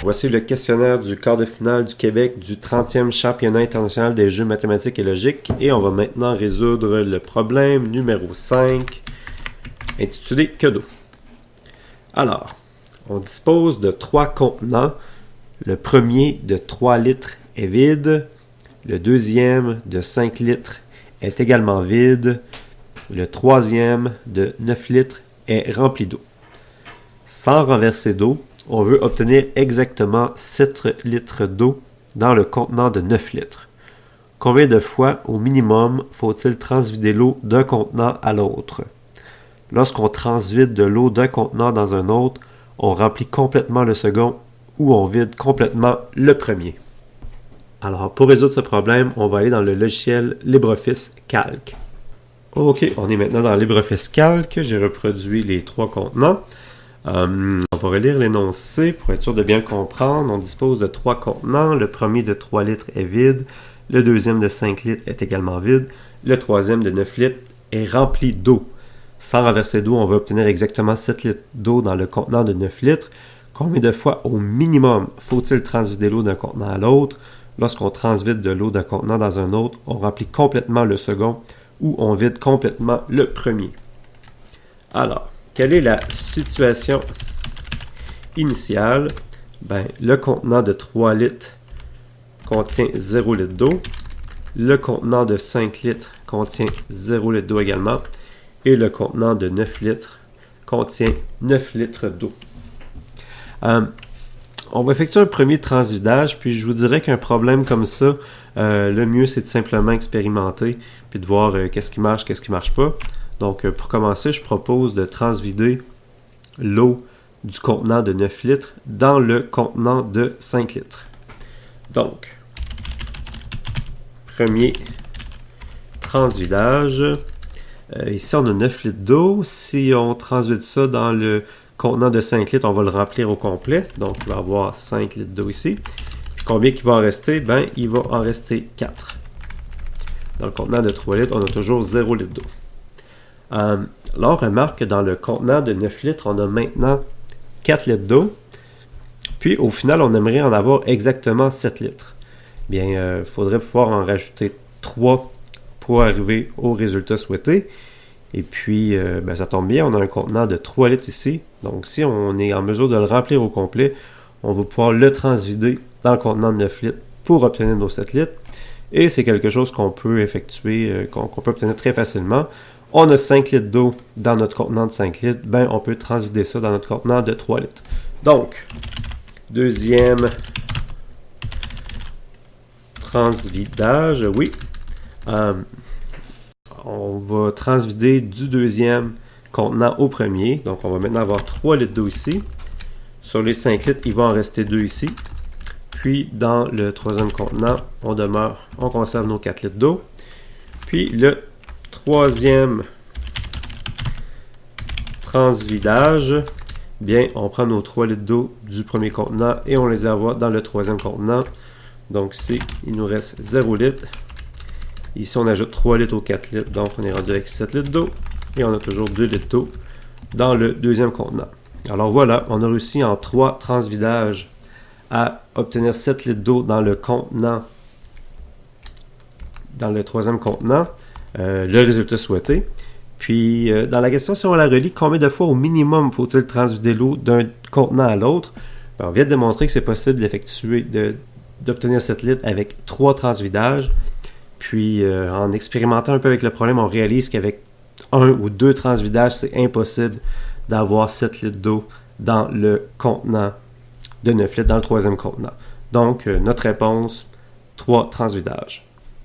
Voici le questionnaire du quart de finale du Québec du 30e championnat international des jeux mathématiques et logiques et on va maintenant résoudre le problème numéro 5 intitulé « Que d'eau ». Alors, on dispose de 3 contenants. Le premier de 3 litres est vide, le deuxième de 5 litres est également vide, le troisième de 9 litres est rempli d'eau. Sans renverser d'eau, on veut obtenir exactement 7 litres d'eau dans le contenant de 9 litres. Combien de fois, au minimum, faut-il transvider l'eau d'un contenant à l'autre? Lorsqu'on transvide de l'eau d'un contenant dans un autre, on remplit complètement le second ou on vide complètement le premier. Alors, pour résoudre ce problème, on va aller dans le logiciel LibreOffice Calc. Ok, on est maintenant dans LibreOffice Calc. J'ai reproduit les 3 contenants. On va relire l'énoncé pour être sûr de bien comprendre. On dispose de 3 contenants. Le premier de 3 litres est vide. Le deuxième de 5 litres est également vide. Le troisième de 9 litres est rempli d'eau. Sans renverser d'eau, on va obtenir exactement 7 litres d'eau dans le contenant de 9 litres. Combien de fois au minimum faut-il transvider l'eau d'un contenant à l'autre? Lorsqu'on transvide de l'eau d'un contenant dans un autre, on remplit complètement le second ou on vide complètement le premier. Alors, quelle est la situation initiale? Le contenant de 3 litres contient 0 litre d'eau. Le contenant de 5 litres contient 0 litre d'eau également. Et le contenant de 9 litres contient 9 litres d'eau. On va effectuer un premier transvidage, puis je vous dirais qu'un problème comme ça, le mieux c'est de simplement expérimenter, puis de voir qu'est-ce qui marche, qu'est-ce qui ne marche pas. Donc pour commencer, je propose de transvider l'eau du contenant de 9 litres dans le contenant de 5 litres. Donc, premier transvidage. Ici, on a 9 litres d'eau. Si on transvide ça dans le contenant de 5 litres, on va le remplir au complet. Donc, il va y avoir 5 litres d'eau ici. Puis combien il va en rester? Il va en rester 4. Dans le contenant de 3 litres, on a toujours 0 litre d'eau. Là, on remarque que dans le contenant de 9 litres, on a maintenant 4 litres d'eau. Puis, au final, on aimerait en avoir exactement 7 litres. Il faudrait pouvoir en rajouter 3 pour arriver au résultat souhaité. Et puis, ça tombe bien, on a un contenant de 3 litres ici. Donc, si on est en mesure de le remplir au complet, on va pouvoir le transvider dans le contenant de 9 litres pour obtenir nos 7 litres. Et c'est quelque chose qu'on peut effectuer, qu'on peut obtenir très facilement. On a 5 litres d'eau dans notre contenant de 5 litres. On peut transvider ça dans notre contenant de 3 litres. Donc, deuxième transvidage, oui. On va transvider du deuxième contenant au premier. Donc, on va maintenant avoir 3 litres d'eau ici. Sur les 5 litres, il va en rester 2 ici. Puis, dans le troisième contenant, on conserve nos 4 litres d'eau. Puis, le troisième transvidage, on prend nos 3 litres d'eau du premier contenant et on les envoie dans le troisième contenant. Donc, ici, il nous reste 0 litre. Ici, on ajoute 3 litres aux 4 litres, donc on est rendu avec 7 litres d'eau. Et on a toujours 2 litres d'eau dans le deuxième contenant. Alors voilà, on a réussi en 3 transvidages à obtenir 7 litres d'eau dans le contenant, dans le troisième contenant, le résultat souhaité. Puis, dans la question, si on la relie, combien de fois au minimum faut-il transvider l'eau d'un contenant à l'autre? On vient de démontrer que c'est possible d'obtenir 7 litres avec 3 transvidages. Puis, en expérimentant un peu avec le problème, on réalise qu'avec 1 ou 2 transvidages, c'est impossible d'avoir 7 litres d'eau dans le contenant de 9 litres, dans le troisième contenant. Donc, notre réponse, 3 transvidages.